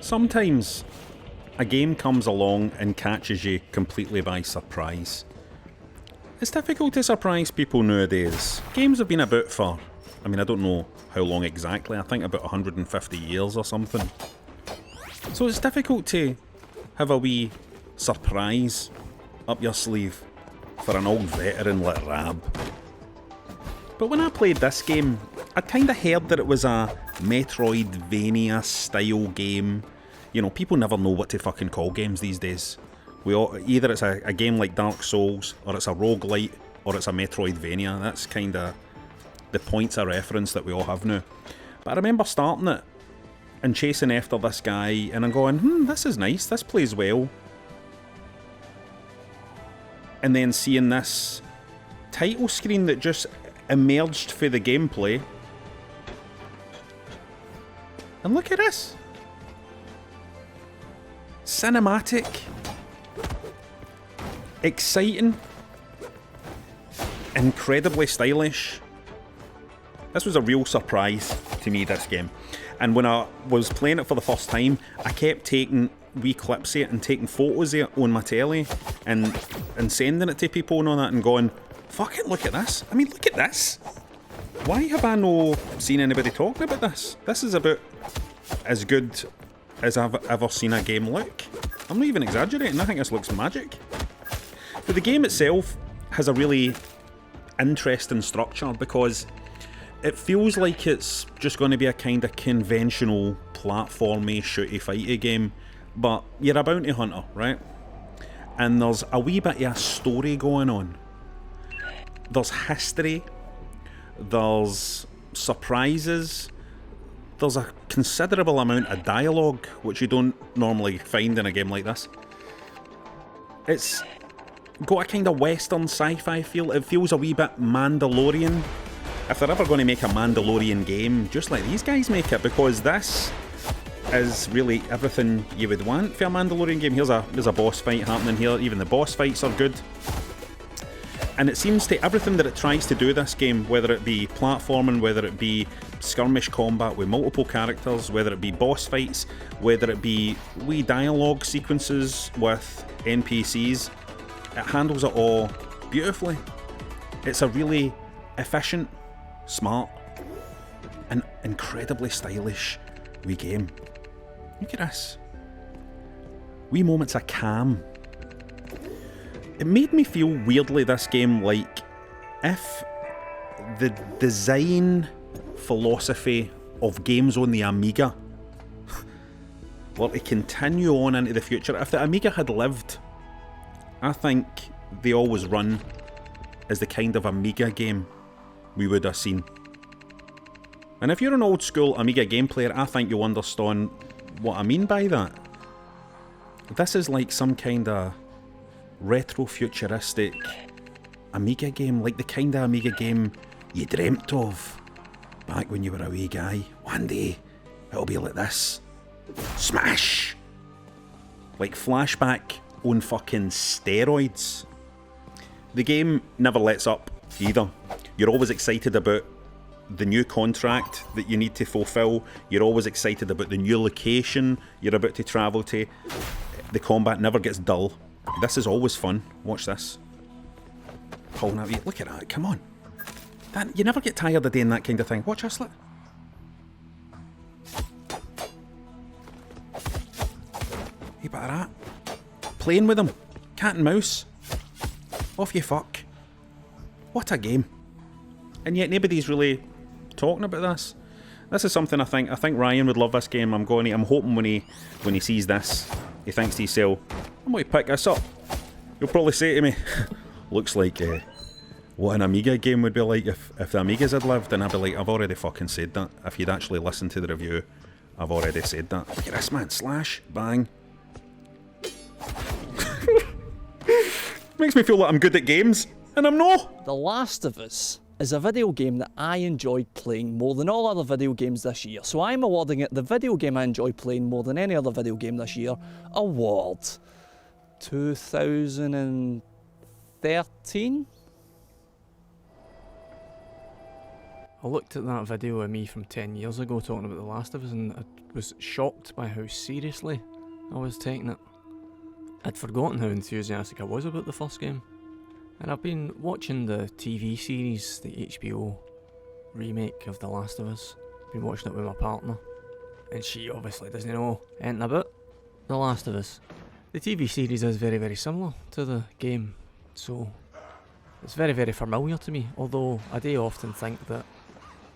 Sometimes a game comes along and catches you completely by surprise. It's difficult to surprise people nowadays. Games have been about for, I don't know how long exactly, I think about 150 years or something. So it's difficult to have a wee surprise up your sleeve for an old veteran like Rab. But when I played this game, I kinda heard that it was a Metroidvania style game. You know, people never know what to fucking call games these days. Either it's a game like Dark Souls, or it's a roguelite, or it's a Metroidvania. That's kinda the points of reference that we all have now. But I remember starting it and chasing after this guy, and I'm going, this is nice, this plays well. And then seeing this title screen that just emerged for the gameplay. And look at this. Cinematic. Exciting. Incredibly stylish. This was a real surprise to me, this game. And when I was playing it for the first time, I kept taking wee clips of it and taking photos of it on my telly and sending it to people and all that and going, fucking look at this. Look at this. Why have I no seen anybody talking about this? This is about as good as I've ever seen a game look. I'm not even exaggerating, I think this looks magic. But the game itself has a really interesting structure because it feels like it's just going to be a kind of conventional platformy, shooty, fighty game, but you're a bounty hunter, right? And there's a wee bit of a story going on. There's history, there's surprises, there's a considerable amount of dialogue, which you don't normally find in a game like this. It's got a kind of western sci-fi feel. It feels a wee bit Mandalorian. If they're ever going to make a Mandalorian game, just like these guys make it, because this is really everything you would want for a Mandalorian game. There's a boss fight happening here. Even the boss fights are good. And it seems to everything that it tries to do this game, whether it be platforming, whether it be skirmish combat with multiple characters, whether it be boss fights, whether it be wee dialogue sequences with NPCs, it handles it all beautifully. It's a really efficient, smart, and incredibly stylish wee game. Look at this. Wee moments of calm. It made me feel weirdly, this game, like if the design philosophy of games on the Amiga were to continue on into the future. If the Amiga had lived, I think they always run as the kind of Amiga game we would have seen. And if you're an old school Amiga game player, I think you'll understand what I mean by that. This is like some kind of retro-futuristic Amiga game, like the kind of Amiga game you dreamt of back when you were a wee guy. One day, it'll be like this. Smash! Like flashback on fucking steroids. The game never lets up either. You're always excited about the new contract that you need to fulfill. You're always excited about the new location you're about to travel to. The combat never gets dull. This is always fun. Watch this. Pulling out. Look at that. Come on. You never get tired of doing that kind of thing. Watch this. Look. Hey, bit of that. Playing with them. Cat and mouse. Off you fuck. What a game. And yet nobody's really talking about this. This is something I think Ryan would love this game. I'm hoping when he sees this, he thinks to himself, I'm going to pick this up. He'll probably say to me, looks like what an Amiga game would be like if the Amigas had lived. And I'd be like, I've already fucking said that. If you'd actually listened to the review, I've already said that. Look at this, man. Slash. Bang. Makes me feel like I'm good at games, and I'm not. The Last of Us is a video game that I enjoyed playing more than all other video games this year. So I'm awarding it the video game I enjoyed playing more than any other video game this year award. 2013? I looked at that video of me from 10 years ago talking about The Last of Us, and I was shocked by how seriously I was taking it. I'd forgotten how enthusiastic I was about the first game. And I've been watching the TV series, the HBO remake of The Last of Us. Been watching it with my partner, and she obviously doesn't know anything about The Last of Us. The TV series is very, very similar to the game, so it's very, very familiar to me, although I do often think that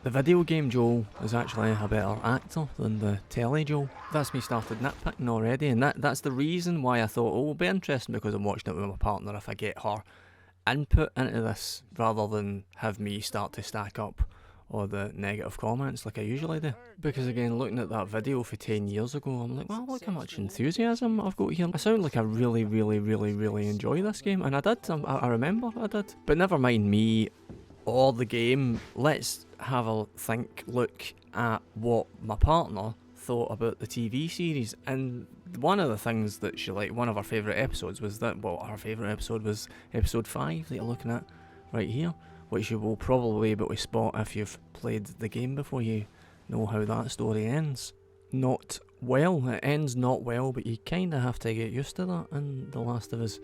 the video game Joel is actually a better actor than the telly Joel. That's me started nitpicking already, and that's the reason why I thought, oh, it'll be interesting because I'm watching it with my partner if I get her input into this, rather than have me start to stack up all the negative comments like I usually do. Because again, looking at that video for 10 years ago, I'm like, wow, look how much enthusiasm I've got here. I sound like I really, really, really, really enjoy this game, and I did, I remember I did. But never mind me or the game, let's have a look at what my partner thought about the TV series. And one of the things that she liked, one of her favourite episodes was that, well, her favourite episode was episode 5 that you're looking at right here, which you will probably be able to spot if you've played the game before you know how that story ends. Not well, it ends not well, but you kind of have to get used to that in The Last of Us.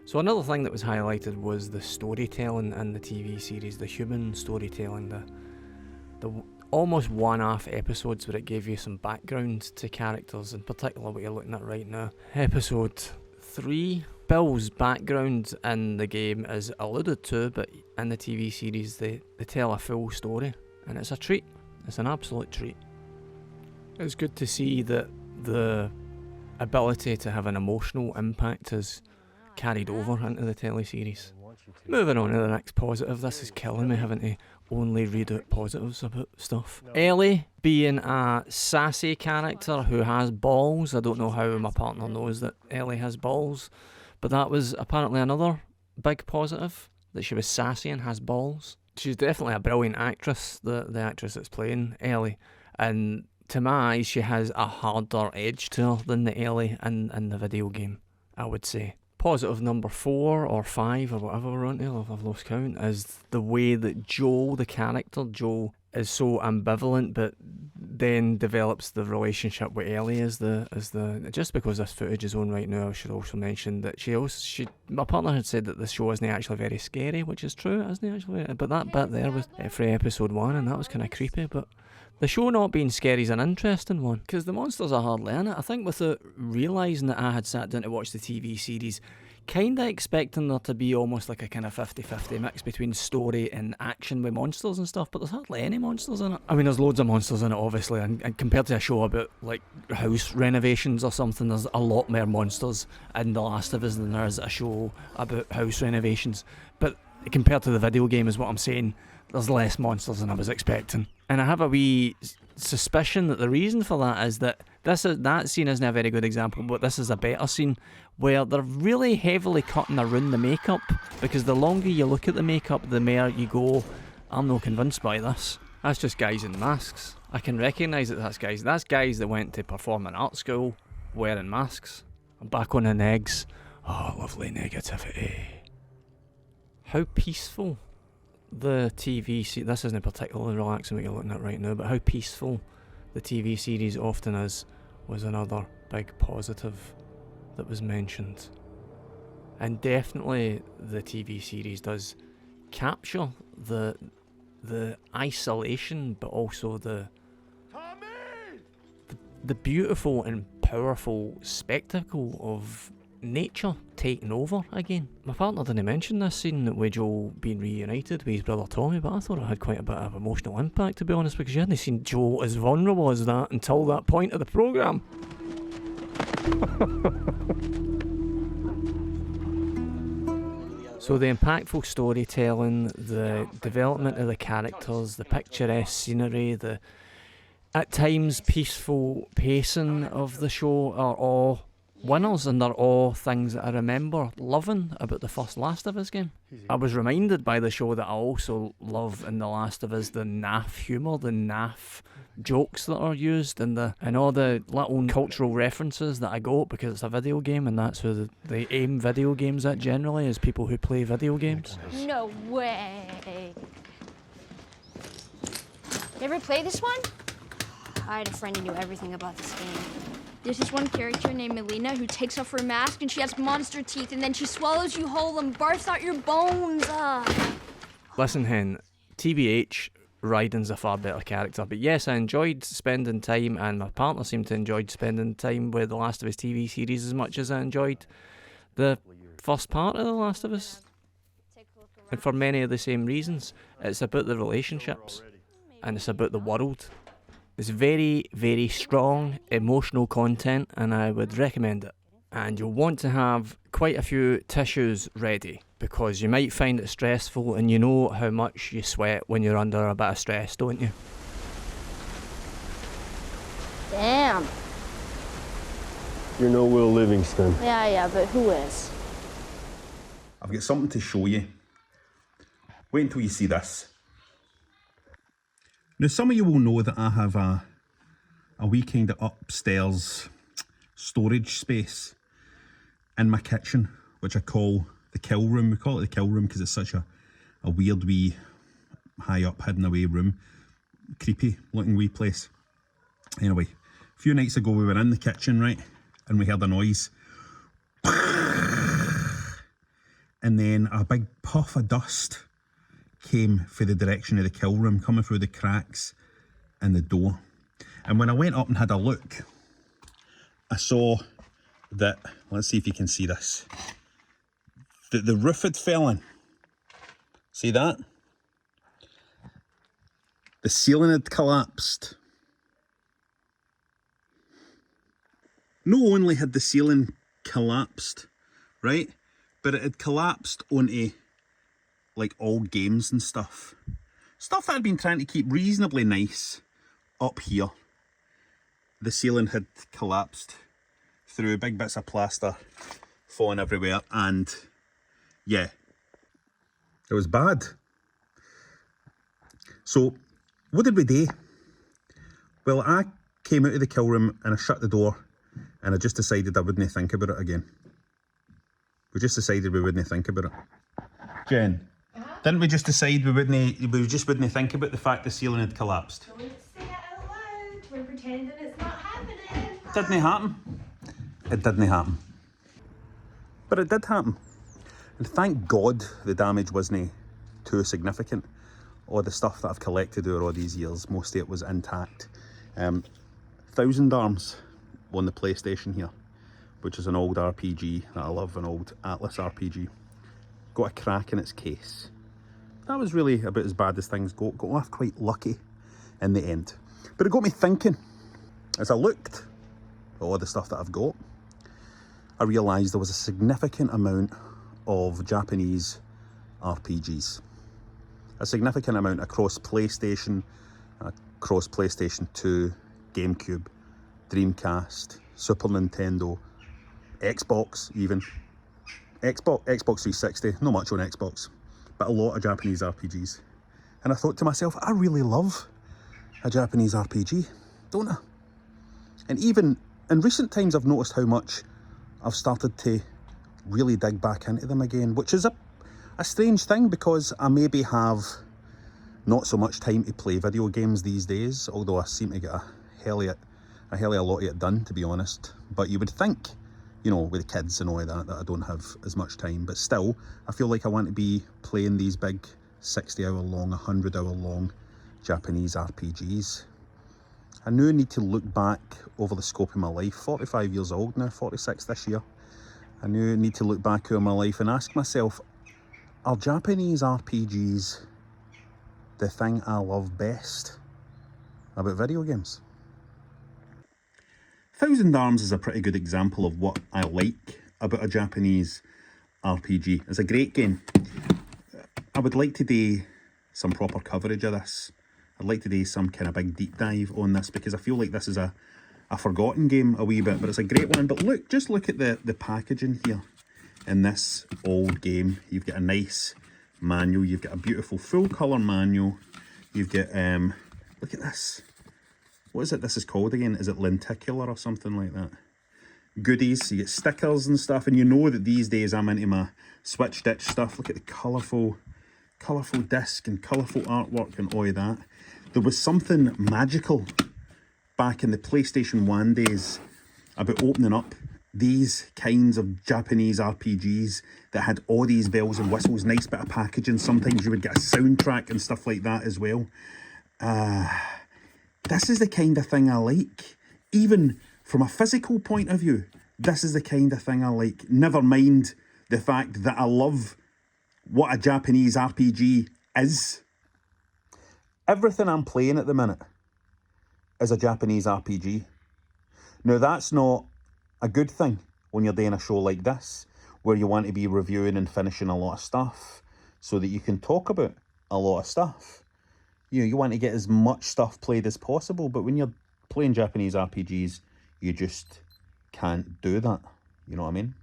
So another thing that was highlighted was the storytelling in the TV series, the human storytelling, the almost one-off episodes where it gave you some background to characters, in particular what you're looking at right now. Episode 3, Bill's background in the game is alluded to, but in the TV series they tell a full story, and it's a treat. It's an absolute treat. It's good to see that the ability to have an emotional impact is carried over into the teleseries. Moving on to the next positive. This is killing me having to only read out positives about stuff. Ellie being a sassy character who has balls. I don't know how my partner knows that Ellie has balls, but that was apparently another big positive, that she was sassy and has balls. She's definitely a brilliant actress, the actress that's playing Ellie, and to my eyes she has a harder edge to her than the Ellie in the video game, I would say. Positive number 4 or 5 or whatever we're on to, I've lost count, is the way that Joel, the character Joel, is so ambivalent but then develops the relationship with Ellie as the just because this footage is on right now, I should also mention that my partner had said that the show isn't actually very scary, which is true, isn't it actually? But that bit there was for episode 1, and that was kind of creepy, but the show not being scary is an interesting one, because the monsters are hardly in it. I think without realising that I had sat down to watch the TV series, kind of expecting there to be almost like a kind of 50-50 mix between story and action with monsters and stuff, but there's hardly any monsters in it. I mean, there's loads of monsters in it, obviously, and compared to a show about, like, house renovations or something, there's a lot more monsters in The Last of Us than there is a show about house renovations. But compared to the video game is what I'm saying, there's less monsters than I was expecting. And I have a wee suspicion that the reason for that is that that scene isn't a very good example, but this is a better scene where they're really heavily cutting around the makeup, because the longer you look at the makeup, the more you go, I'm not convinced by this. That's just guys in masks. I can recognise that that's guys that went to performing art school wearing masks. I'm back on the negs. Oh, lovely negativity. How peaceful the TV series, this isn't particularly relaxing what you're looking at right now, but how peaceful the TV series often is was another big positive that was mentioned. And definitely the TV series does capture the isolation, but also the beautiful and powerful spectacle of nature taking over again. My partner didn't mention this scene with Joel being reunited with his brother Tommy, but I thought it had quite a bit of emotional impact, to be honest, because you hadn't seen Joel as vulnerable as that until that point of the programme. So the impactful storytelling, the development of the characters, the picturesque scenery, the at times peaceful pacing of the show are all winners, and they're all things that I remember loving about the first Last of Us game. I was reminded by the show that I also love in The Last of Us the naff humour, the naff jokes that are used, and all the little cultural references that I got, because it's a video game and that's who they aim video games at generally, is people who play video games. No way! You ever play this one? I had a friend who knew everything about this game. There's this one character named Melina who takes off her mask and she has monster teeth and then she swallows you whole and barfs out your bones. Listen, Hen, TBH, Raiden's a far better character, but yes, I enjoyed spending time, and my partner seemed to enjoy spending time with The Last of Us TV series as much as I enjoyed the first part of The Last of Us. And for many of the same reasons. It's about the relationships, and it's about the world. It's very, very strong, emotional content, and I would recommend it. And you'll want to have quite a few tissues ready, because you might find it stressful, and you know how much you sweat when you're under a bit of stress, don't you? Damn. You're no Will Livingston. Yeah, but who is? I've got something to show you. Wait until you see this. Now, some of you will know that I have a wee kind of upstairs storage space in my kitchen, which I call the kill room. We call it the kill room because it's such a weird wee high up hidden away room. Creepy looking wee place. Anyway, a few nights ago we were in the kitchen, right, and we heard a noise. And then a big puff of dust came for the direction of the kill room, coming through the cracks in the door. And when I went up and had a look, I saw that, let's see if you can see this, that the roof had fallen. See that? The ceiling had collapsed. Not only had the ceiling collapsed, right, but it had collapsed onto like all games and stuff. Stuff that I'd been trying to keep reasonably nice up here. The ceiling had collapsed through big bits of plaster falling everywhere, and yeah, it was bad. So what did we do? Well, I came out of the kill room and I shut the door, and I just decided I wouldn't think about it again. We just decided we wouldn't think about it. Jen, didn't we just decide we just wouldn't think about the fact the ceiling had collapsed? Don't say it out loud. We're pretending it's not happening. Didn't happen. It didn't happen. But it did happen. And thank God the damage wasn't too significant. All the stuff that I've collected over all these years, most of it was intact. Thousand Arms on the PlayStation here, which is an old RPG that I love, an old Atlas RPG. Got a crack in its case. That was really about as bad as things go. Got off quite lucky in the end. But it got me thinking. As I looked at all the stuff that I've got, I realised there was a significant amount of Japanese RPGs. A significant amount across PlayStation, across PlayStation 2, GameCube, Dreamcast, Super Nintendo, Xbox even. Xbox 360, not much on Xbox, but a lot of Japanese RPGs. And I thought to myself, I really love a Japanese RPG, don't I? And even in recent times, I've noticed how much I've started to really dig back into them again, which is a strange thing because I maybe have not so much time to play video games these days, although I seem to get a hell of a lot of it done, to be honest. But you would think, you know, with the kids and all of that I don't have as much time, but still, I feel like I want to be playing these big 60-hour long, 100-hour long Japanese RPGs. I now need to look back over the scope of my life. 45 years old now, 46 this year. I now need to look back over my life and ask myself, are Japanese RPGs the thing I love best about video games? Thousand Arms is a pretty good example of what I like about a Japanese RPG. It's a great game. I would like to do some proper coverage of this. I'd like to do some kind of big deep dive on this because I feel like this is a forgotten game a wee bit, but it's a great one. But look, just look at the packaging here in this old game. You've got a nice manual, you've got a beautiful full colour manual, you've got, look at this. What is it this is called again? Is it lenticular or something like that? Goodies, you get stickers and stuff, and you know that these days I'm into my Switch Ditch stuff. Look at the colourful disc and colourful artwork and all of that. There was something magical back in the PlayStation 1 days about opening up these kinds of Japanese RPGs that had all these bells and whistles, nice bit of packaging. Sometimes you would get a soundtrack and stuff like that as well. This is the kind of thing I like. Even from a physical point of view, this is the kind of thing I like. Never mind the fact that I love what a Japanese RPG is. Everything I'm playing at the minute is a Japanese RPG. Now, that's not a good thing when you're doing a show like this, where you want to be reviewing and finishing a lot of stuff so that you can talk about a lot of stuff. You want to get as much stuff played as possible, but when you're playing Japanese RPGs, you just can't do that. You know what I mean?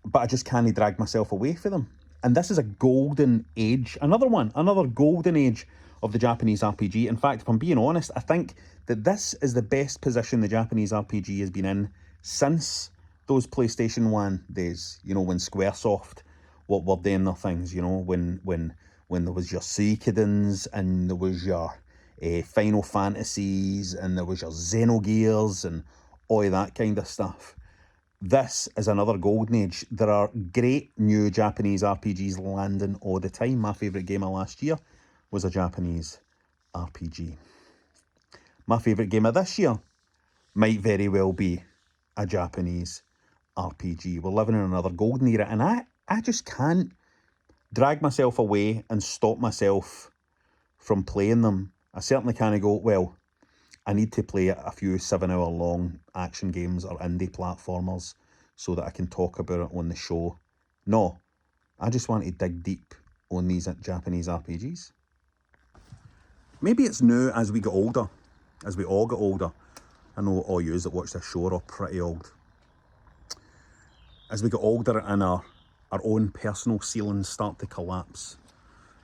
But I just can't drag myself away from them. And this is a golden age, another golden age of the Japanese RPG. In fact, if I'm being honest, I think that this is the best position the Japanese RPG has been in since those PlayStation 1 days, you know, when Squaresoft were doing their things, you know, when there was your Suikoden's and there was your Final Fantasies and there was your Xenogears and all that kind of stuff. This is another golden age. There are great new Japanese RPGs landing all the time. My favourite game of last year was a Japanese RPG. My favourite game of this year might very well be a Japanese RPG. We're living in another golden era, and I just can't drag myself away and stop myself from playing them. I certainly can't go, well, I need to play a few 7-hour long action games or indie platformers so that I can talk about it on the show. No, I just want to dig deep on these Japanese RPGs. Maybe it's now as we get older, as we all get older. I know all you that watch this show are all pretty old. As we get older and our own personal ceilings start to collapse,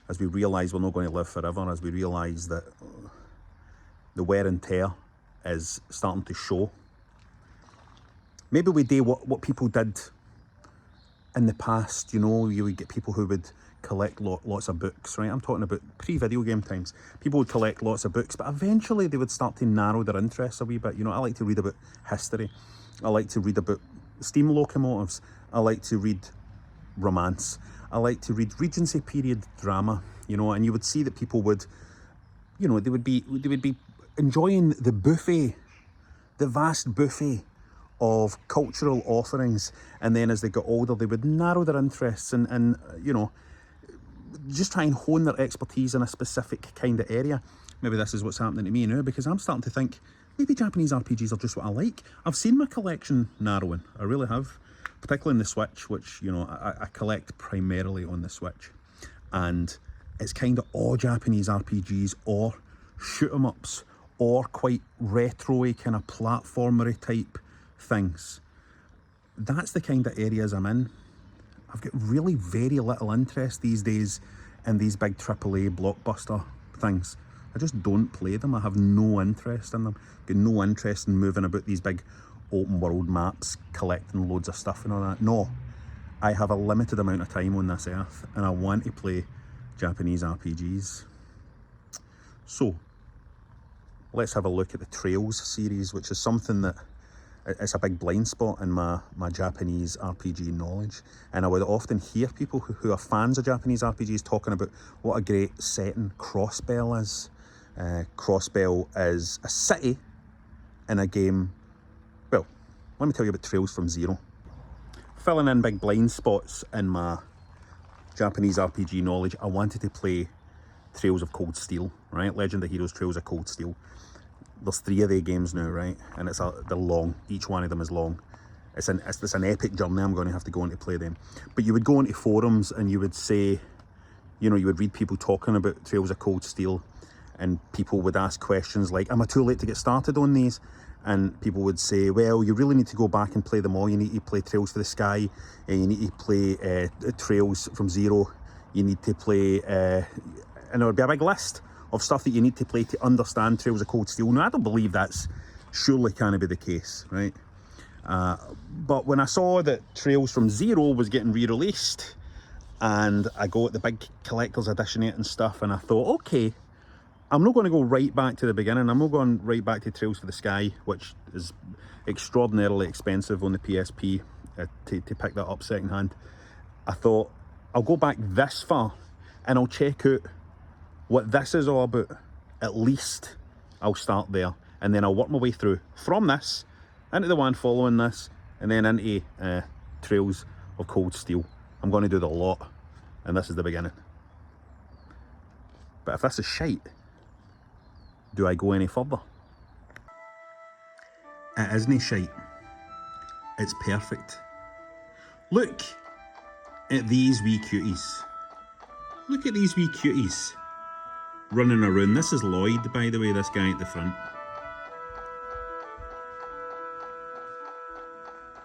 as we realise we're not going to live forever, as we realise that the wear and tear is starting to show. Maybe we do what people did in the past, you know, you would get people who would collect lots of books, right? I'm talking about pre-video game times. People would collect lots of books, but eventually they would start to narrow their interests a wee bit. You know, I like to read about history. I like to read about steam locomotives. I like to read romance. I like to read Regency period drama, you know, and you would see that people would, you know, they would be enjoying the buffet, the vast buffet of cultural offerings, and then as they got older they would narrow their interests and you know, just try and hone their expertise in a specific kind of area. Maybe this is what's happening to me now, because I'm starting to think maybe Japanese RPGs are just what I like. I've seen my collection narrowing, I really have, particularly on the Switch, which, you know, I collect primarily on the Switch, and it's kind of all Japanese RPGs or shoot 'em ups or quite retro-y kind of platformery type things. That's the kind of areas I'm in. I've got really very little interest these days in these big AAA blockbuster things. I just don't play them. I have no interest in them. Got no interest in moving about these big open world maps, collecting loads of stuff and all that. No, I have a limited amount of time on this earth and I want to play Japanese RPGs. So let's have a look at the Trails series, which is something that it's a big blind spot in my Japanese RPG knowledge. And I would often hear people who are fans of Japanese RPGs talking about what a great setting Crossbell is. Crossbell is a city in a game. Well, let me tell you about Trails from Zero. Filling in big blind spots in my Japanese RPG knowledge, I wanted to play Trails of Cold Steel, right? Legend of Heroes Trails of Cold Steel. There's 3 of the games now, right? And they're long. Each one of them is long. It's an epic journey. I'm going to have to go on to play them. But you would go into forums and you would say, you know, you would read people talking about Trails of Cold Steel, and people would ask questions like, am I too late to get started on these? And people would say, well, you really need to go back and play them all. You need to play Trails to the Sky, and you need to play Trails from Zero. You need to play, and there would be a big list of stuff that you need to play to understand Trails of Cold Steel. Now, I don't believe that's surely can't be the case, right? But when I saw that Trails from Zero was getting re-released, and I got the big collector's edition and stuff, and I thought, okay, I'm not going to go right back to the beginning. I'm not going right back to Trails for the Sky, which is extraordinarily expensive on the PSP to pick that up second hand. I thought I'll go back this far and I'll check out what this is all about. At least I'll start there, and then I'll work my way through from this into the one following this, and then into Trails of Cold Steel. I'm going to do the lot, and this is the beginning. But if this is shite, do I go any further? It isn't shite. It's perfect. Look at these wee cuties. Look at these wee cuties running around. This is Lloyd, by the way, this guy at the front.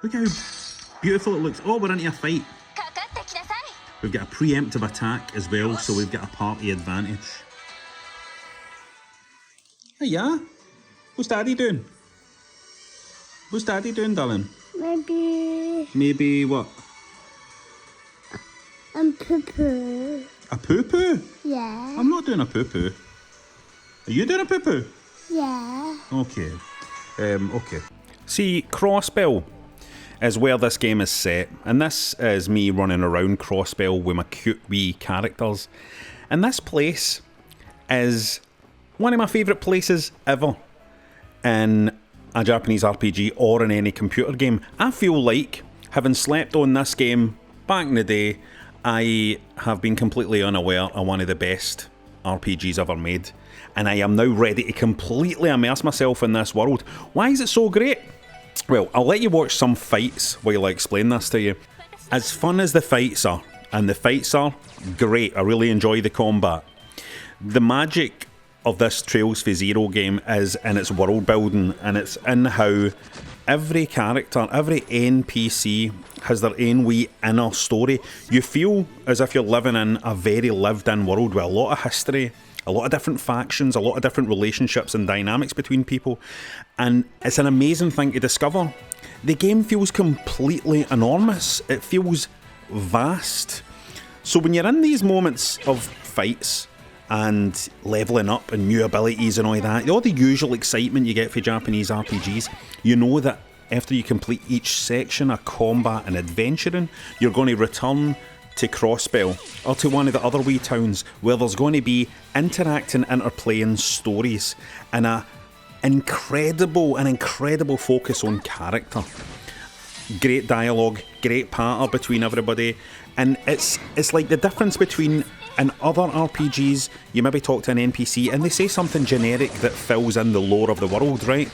Look how beautiful it looks. Oh, we're into a fight. We've got a preemptive attack as well, so we've got a party advantage. Hey, yeah? What's Daddy doing? What's Daddy doing, darling? Maybe what? Poo-poo. A poo-poo? Yeah. I'm not doing a poo-poo. Are you doing a poo-poo? Yeah. Okay. Okay. See, Crossbell is where this game is set, and this is me running around Crossbell with my cute wee characters. And this place is one of my favourite places ever in a Japanese RPG or in any computer game. I feel like, having slept on this game back in the day, I have been completely unaware of one of the best RPGs ever made, and I am now ready to completely immerse myself in this world. Why is it so great? Well, I'll let you watch some fights while I explain this to you. As fun as the fights are, and the fights are great, I really enjoy the combat, the magic of this Trails for Zero game is in its world building, and it's in how every character, every NPC has their own wee inner story. You feel as if you're living in a very lived in world with a lot of history, a lot of different factions, a lot of different relationships and dynamics between people, and it's an amazing thing to discover. The game feels completely enormous, it feels vast. So when you're in these moments of fights and levelling up and new abilities and all that, all the usual excitement you get for Japanese RPGs, you know that after you complete each section of combat and adventuring, you're going to return to Crossbell or to one of the other wee towns where there's going to be interacting, interplaying stories and an incredible focus on character. Great dialogue, great patter between everybody, and it's like the difference between in other RPGs, you maybe talk to an NPC and they say something generic that fills in the lore of the world, right?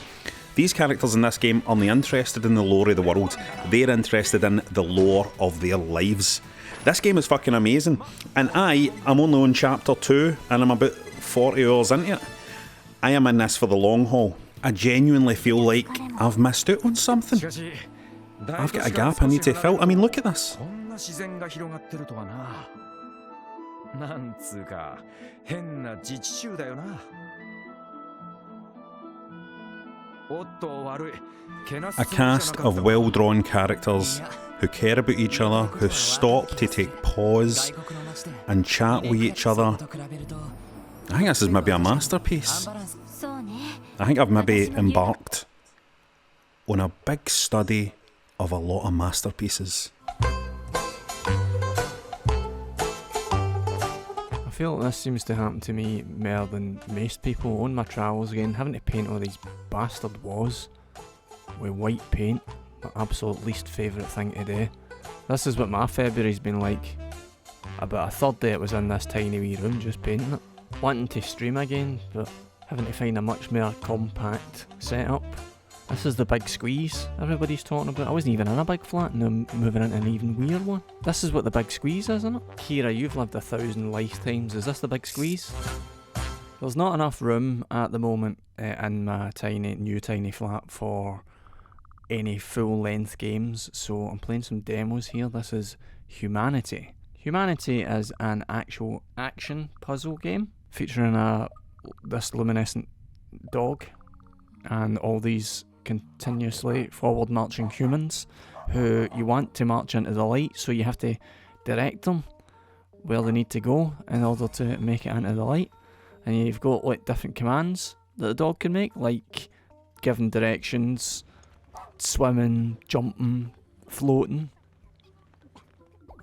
These characters in this game aren't interested in the lore of the world, they're interested in the lore of their lives. This game is fucking amazing, and I'm only on chapter 2 and I'm about 40 hours into it. I am in this for the long haul. I genuinely feel like I've missed out on something. I've got a gap I need to fill. I mean, look at this. なんつうか変な自治州だよな。おっと悪い。 A cast of well-drawn characters who care about each other, who stop to take pause and chat with each other. I think this is maybe a masterpiece. I think I've maybe embarked on a big study of a lot of masterpieces. I feel like this seems to happen to me more than most people on my travels again, having to paint all these bastard walls with white paint, my absolute least favourite thing to do. This is what my February's been like. About a third day it was in this tiny wee room just painting it. Wanting to stream again, but having to find a much more compact setup. This is the big squeeze everybody's talking about. I wasn't even in a big flat and I'm moving into an even weird one. This is what the big squeeze is, isn't it? Kira, you've lived 1,000 lifetimes. Is this the big squeeze? There's not enough room at the moment in my new tiny flat for any full-length games, so I'm playing some demos here. This is Humanity. Humanity is an actual action puzzle game featuring this luminescent dog and all these continuously forward marching humans who you want to march into the light, so you have to direct them where they need to go in order to make it into the light. and you've got like different commands that the dog can make, like giving directions, swimming, jumping, floating.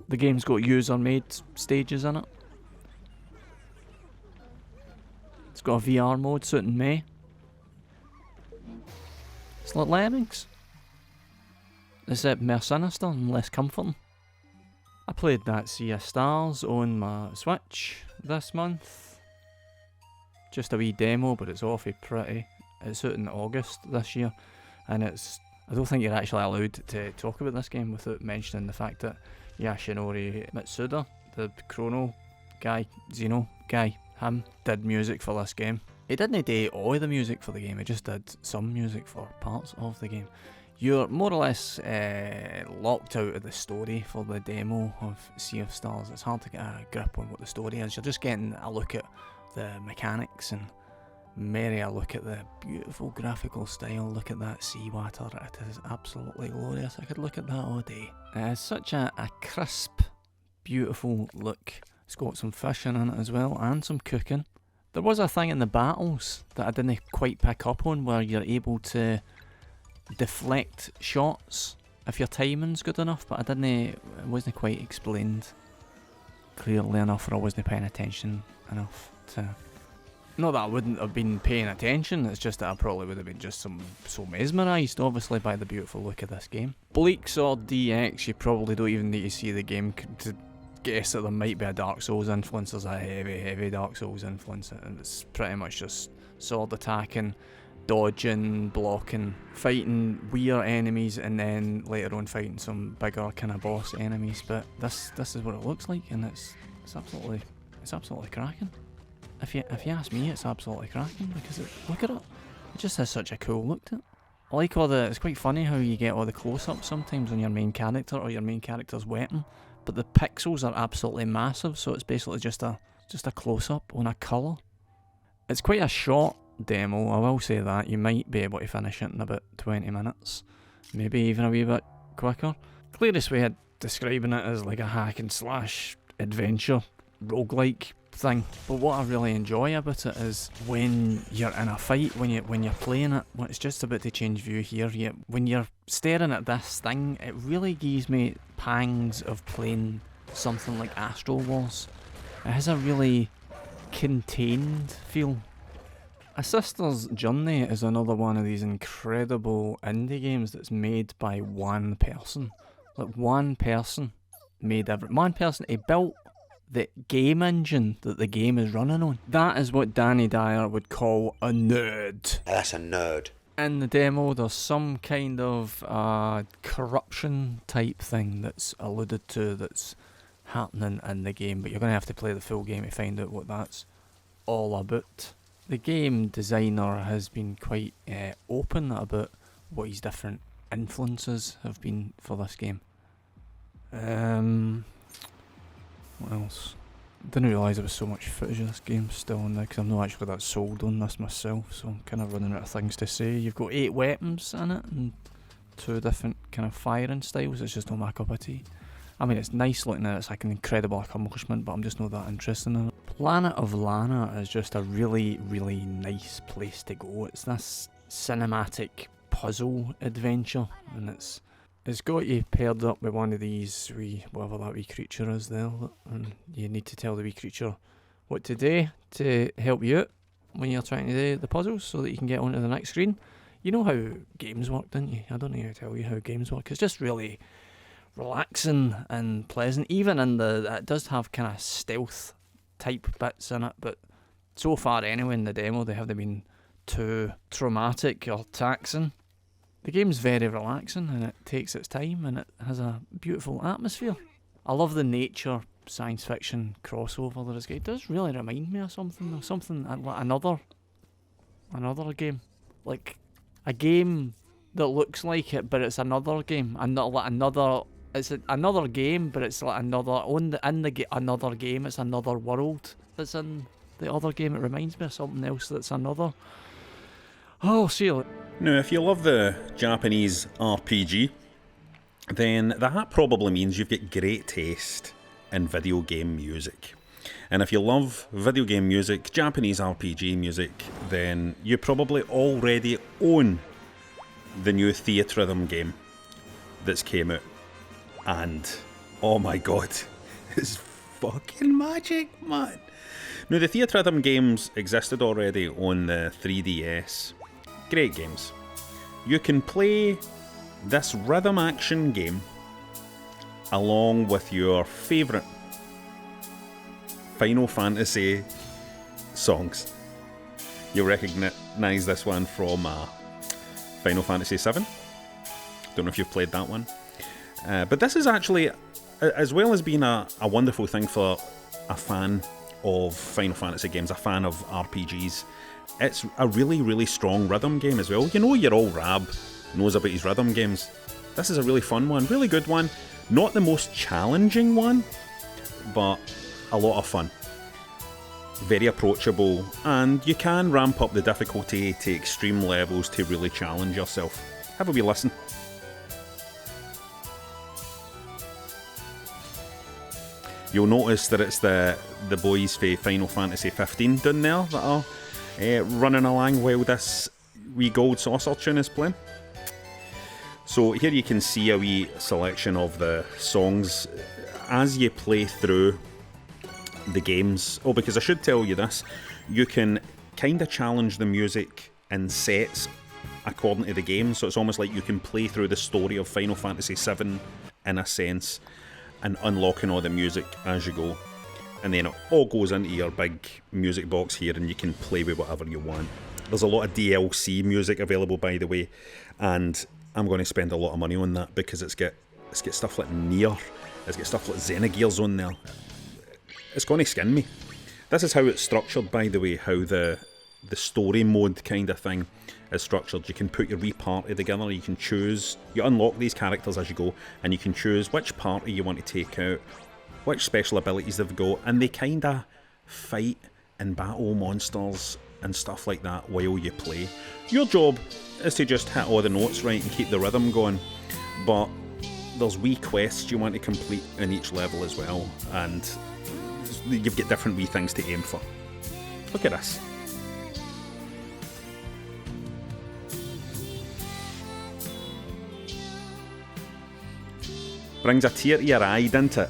The game's got user-made stages in it. It's got a VR mode suiting me. It's like Lemmings, except more sinister and less comforting. I played that Sea of Stars on my Switch this month. Just a wee demo, but it's awfully pretty. It's out in August this year, and I don't think you're actually allowed to talk about this game without mentioning the fact that Yoshinori Mitsuda, the Chrono guy, Xeno guy, him did music for this game. He didn't do all the music for the game, he just did some music for parts of the game. You're more or less locked out of the story for the demo of Sea of Stars. It's hard to get a grip on what the story is. You're just getting a look at the mechanics and merry a look at the beautiful graphical style. Look at that seawater, it is absolutely glorious. I could look at that all day. It's such a crisp, beautiful look. It's got some fishing in it as well, and some cooking. There was a thing in the battles that I didn't quite pick up on, where you're able to deflect shots if your timing's good enough, but it wasn't quite explained clearly enough, or I wasn't paying attention enough to... Not that I wouldn't have been paying attention, it's just that I probably would have been just so mesmerised, obviously, by the beautiful look of this game. Bleak Sword DX, you probably don't even need to see the game to guess that there might be a Dark Souls influence. There's a heavy Dark Souls influence, and it's pretty much just sword attacking, dodging, blocking, fighting weird enemies, and then later on fighting some bigger kind of boss enemies. But this is what it looks like, and it's absolutely cracking. If you ask me, it's absolutely cracking, because look at it. It just has such a cool look to it. I like it's quite funny how you get all the close-ups sometimes on your main character or your main character's weapon, but the pixels are absolutely massive, so it's basically just a close-up on a colour. It's quite a short demo, I will say that. You might be able to finish it in about 20 minutes, maybe even a wee bit quicker. Clearest way of describing it is like a hack and slash adventure roguelike thing. But what I really enjoy about it is when you're in a fight, when you're playing it, when it's just about to change view here, when you're staring at this thing, it really gives me pangs of playing something like Astro Wars. It has a really contained feel. A Sister's Journey is another one of these incredible indie games that's made by one person. Like one person he built the game engine that the game is running on. That is what Danny Dyer would call a nerd. That's a nerd. In the demo, there's some kind of corruption type thing that's alluded to that's happening in the game, but you're going to have to play the full game to find out what that's all about. The game designer has been quite open about what his different influences have been for this game. What else? Didn't realise there was so much footage of this game still on there, because I'm not actually that sold on this myself, so I'm kind of running out of things to say. You've got 8 weapons in it, and 2 different kind of firing styles. It's just not my cup of tea. I mean, it's nice looking at it, it's like an incredible accomplishment, but I'm just not that interested in it. Planet of Lana is just a really, really nice place to go. It's this cinematic puzzle adventure, and it's got you paired up with one of these whatever that wee creature is there, and you need to tell the wee creature what to do to help you out when you're trying to do the puzzles so that you can get onto the next screen. You know how games work, don't you? I don't know how to tell you how games work. It's just really relaxing and pleasant. Even in it does have kind of stealth type bits in it, but so far anyway in the demo they haven't been too traumatic or taxing. The game's very relaxing, and it takes its time, and it has a beautiful atmosphere. I love the nature science fiction crossover that it's got. It does really remind me of something another game, like a game that looks like it, but it's another game. It's another game, but it's like another game. It's another world that's in the other game. It reminds me of something else that's another. Oh, see you. Now, if you love the Japanese RPG, then that probably means you've got great taste in video game music. And if you love video game music, Japanese RPG music, then you probably already own the new Theatrhythm game that's came out. And, oh my god, it's fucking magic, man. Now, the Theatrhythm games existed already on the 3DS. Great games. You can play this rhythm action game along with your favourite Final Fantasy songs. You'll recognise this one from Final Fantasy VII. Don't know if you've played that one. But this is actually, as well as being a wonderful thing for a fan of Final Fantasy games, a fan of RPGs, it's a really, really strong rhythm game as well. You know, your old Rab knows about his rhythm games. This is a really fun one, really good one. Not the most challenging one, but a lot of fun. Very approachable, and you can ramp up the difficulty to extreme levels to really challenge yourself. Have a wee listen. You'll notice that it's the boys for Final Fantasy 15 down there that are running along while this wee gold saucer tune is playing. So here you can see a wee selection of the songs as you play through the games. Oh, because I should tell you this, you can kind of challenge the music in sets according to the game, so it's almost like you can play through the story of Final Fantasy VII in a sense, and unlocking all the music as you go. And then it all goes into your big music box here, and you can play with whatever you want. There's a lot of DLC music available, by the way, and I'm going to spend a lot of money on that because it's got stuff like Nier, it's got stuff like Xenogears on there. It's going to skin me. This is how it's structured, by the way, how the story mode kind of thing is structured. You can put your wee party together, you can choose, you unlock these characters as you go, and you can choose which party you want to take out, which special abilities they've got, and they kind of fight and battle monsters and stuff like that while you play. Your job is to just hit all the notes right and keep the rhythm going, but there's wee quests you want to complete in each level as well, and you've got different wee things to aim for. Look at this. Brings a tear to your eye, doesn't it?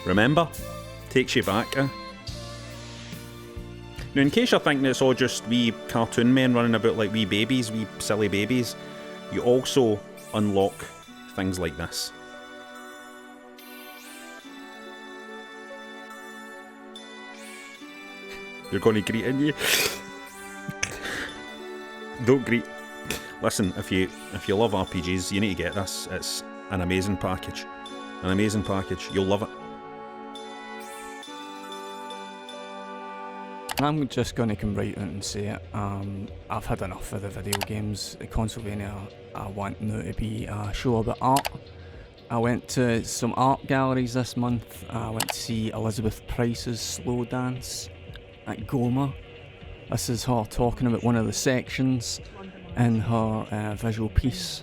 Remember? Takes you back. Now, in case you're thinking it's all just wee cartoon men running about like wee babies, wee silly babies, you also unlock things like this. You're going to greet, aren't you? Don't greet. Listen, if you love RPGs, you need to get this. It's an amazing package. An amazing package. You'll love it. I'm just going to come right out and say it. I've had enough of the video games. The Consolevania, I want now to be a show about art. I went to some art galleries this month. I went to see Elizabeth Price's Slow Dance at Goma. This is her talking about one of the sections in her visual piece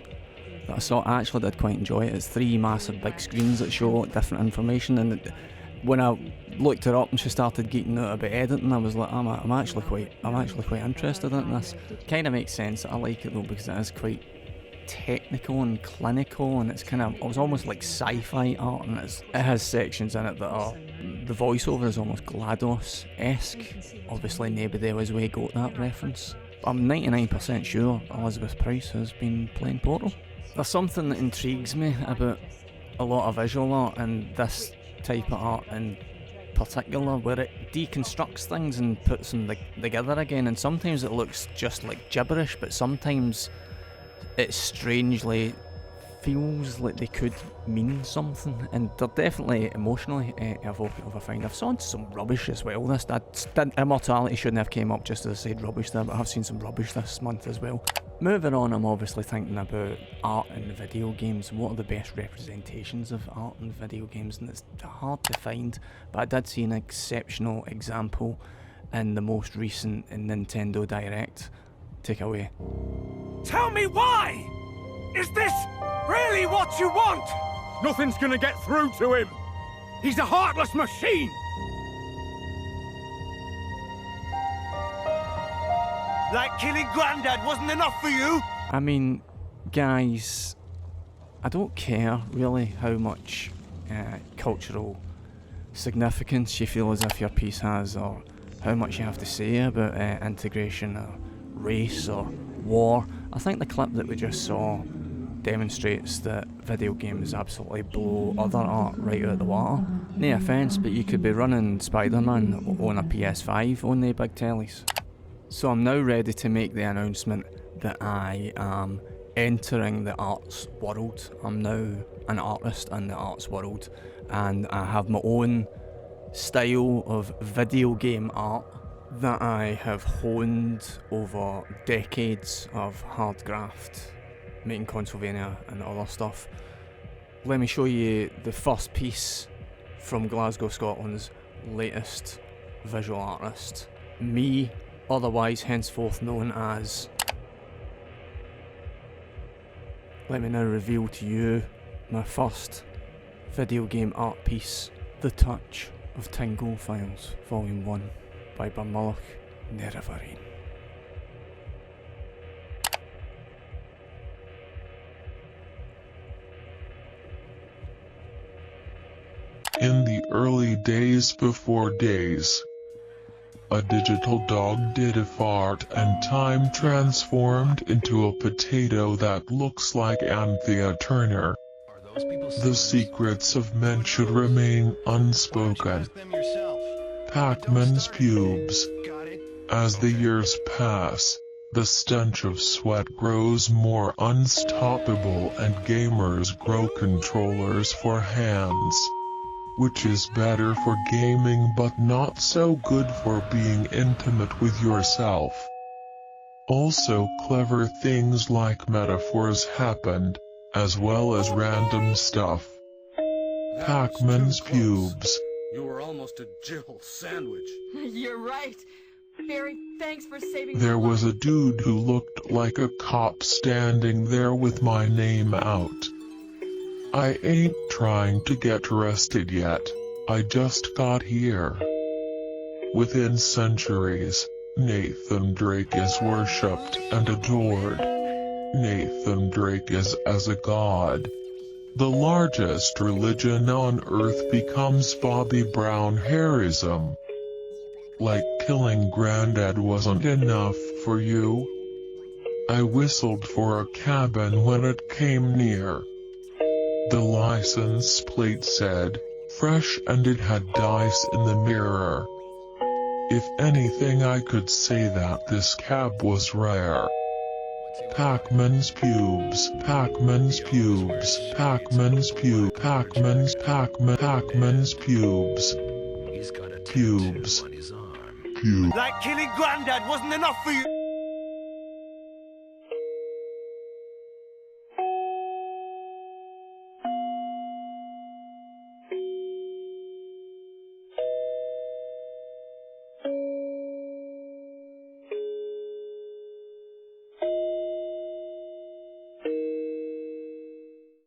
that I saw. I actually did quite enjoy it. It's 3 massive big screens that show different information, and when I looked her up and she started geeking out about editing, I was like, I'm actually quite interested in this. Kind of makes sense. I like it though because it is quite technical and clinical, and it was almost like sci-fi art, and it has sections in it that are, the voiceover is almost GLaDOS-esque. Obviously nobody was way got that reference. I'm 99% sure Elizabeth Price has been playing Portal. There's something that intrigues me about a lot of visual art, and this type of art in particular, where it deconstructs things and puts them together again, and sometimes it looks just like gibberish, but sometimes it strangely feels like they could mean something, and they're definitely emotionally evocative, I find. I've seen some rubbish as well. That Immortality shouldn't have came up just as I said rubbish there, but I've seen some rubbish this month as well. Moving on, I'm obviously thinking about art in video games. What are the best representations of art in video games? And it's hard to find, but I did see an exceptional example in the most recent Nintendo Direct. Take away. Tell me why! Is this really what you want? Nothing's gonna get through to him! He's a heartless machine! Like killing Grandad wasn't enough for you? I mean, guys, I don't care really how much cultural significance you feel as if your piece has, or how much you have to say about integration or race or war. I think the clip that we just saw demonstrates that video games absolutely blow other art right out of the water. No offence, but you could be running Spider-Man on a PS5 on the big tellies. So I'm now ready to make the announcement that I am entering the arts world. I'm now an artist in the arts world, and I have my own style of video game art that I have honed over decades of hard graft, making Consolevania and other stuff. Let me show you the first piece from Glasgow, Scotland's latest visual artist, me, otherwise henceforth known as. Let me now reveal to you my first video game art piece, The Touch of Tingle Files, Volume 1 by Barmulloch Neravarin. In the early days before days, a digital dog did a fart and time transformed into a potato that looks like Anthea Turner. The secrets of men should remain unspoken. Pac-Man's pubes. As the years pass, the stench of sweat grows more unstoppable and gamers grow controllers for hands. Which is better for gaming but not so good for being intimate with yourself. Also clever things like metaphors happened, as well as random stuff. Pac-Man's pubes. You were almost a Jill sandwich. You're right. Barry, thanks for saving There was a dude who looked like a cop standing there with my name out. I ain't trying to get arrested yet, I just got here. Within centuries, Nathan Drake is worshipped and adored. Nathan Drake is as a god. The largest religion on earth becomes Bobby Brown hairism. Like killing Grandad wasn't enough for you. I whistled for a cabin when it came near. The license plate said, fresh, and it had dice in the mirror. If anything, I could say that this cab was rare. Pac-Man's pubes, Pac-Man's pubes, Pac-Man's pubes, Pac-Man's pubes. He's got a Pubes. tattoo on his arm. Pubes. Like killing Grandad wasn't enough for you?